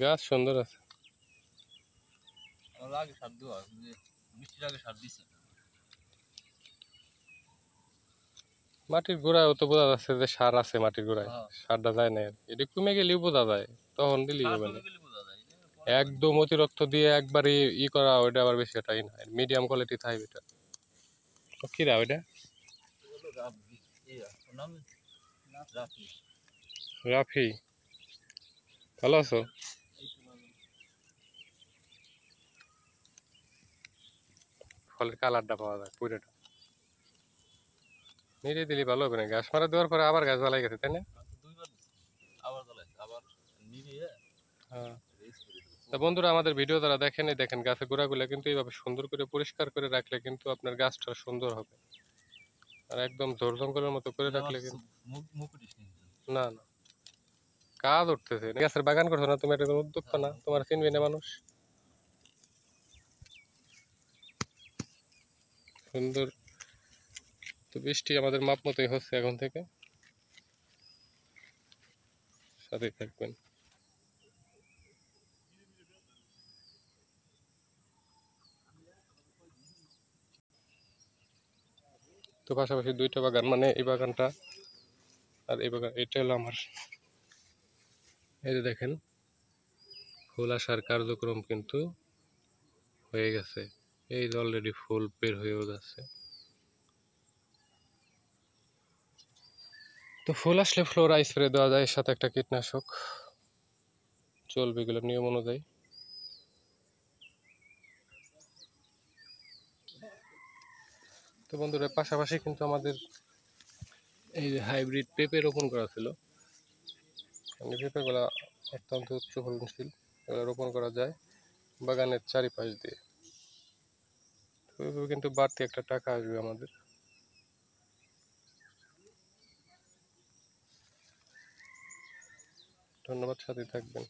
গাছ সুন্দর আছে। মাটির গোড়ায় তো বোঝা যাচ্ছে যে সার আছে, মাটির গোড়ায় সারটা যায় না, এটা কমে গেলেও বোঝা যায়, তখন দিলেই হবে না। একদম অতিরিক্ত দিয়ে একবারই করা, ওইটা আবার বেশি এটাই না, মিডিয়াম কোয়ালিটি থাকবে এটা। কি রা ওইটা? রাফি, ভালো আছো? ফলের কালারটা পাওয়া যায় পুরোটা। নিড়ে দিলে ভালো হবে না, গাছ মারা দেওয়ার পরে আবার গাছ জ্বালাই গেছে, তাই না? হ্যাঁ। তা বন্ধুরা, আমাদের ভিডিও যারা দেখেন, দেখেন গাছের গোড়াগুলো কিন্তু এইভাবে সুন্দর করে পরিষ্কার করে রাখলে কিন্তু আপনার গাছটা সুন্দর হবে। আর একদম ঝোড় জঙ্গলের মতো করে রাখলে কিন্তু না না, কাজ উঠতেছে। গাছের বাগান করছো না তুমি, এটা কোনো উদ্যোক্তা না, তোমার চিনবি না মানুষ। সুন্দর। তো বৃষ্টি আমাদের মাপ মতোই হচ্ছে এখন থেকে, সাথেই থাকবেন। তো পাশাপাশি দুইটা বাগান, মানে এই বাগানটা আর এই বাগান, এটা হলো আমার। এই যে দেখেন, ফুল আসার কার্যক্রম কিন্তু হয়ে গেছে, এই যে অলরেডি ফুল বের হয়েও যাচ্ছে। তো ফুল আসলে ফ্লোরা স্প্রে দেওয়া যায়, সাথে একটা কীটনাশক চলবে, এগুলো নিয়ম অনুযায়ী। তো বন্ধুরা, পাশাপাশি কিন্তু আমাদের এই যে হাইব্রিড পেঁপে রোপণ করা ছিল। পেঁপেগুলা অত্যন্ত উচ্চ ফলনশীল, এগুলো রোপণ করা যায় বাগানের চারিপাশ দিয়ে। কিন্তু বাড়তি একটা টাকা আসবে আমাদের। ধন্যবাদ, সাথে থাকবেন।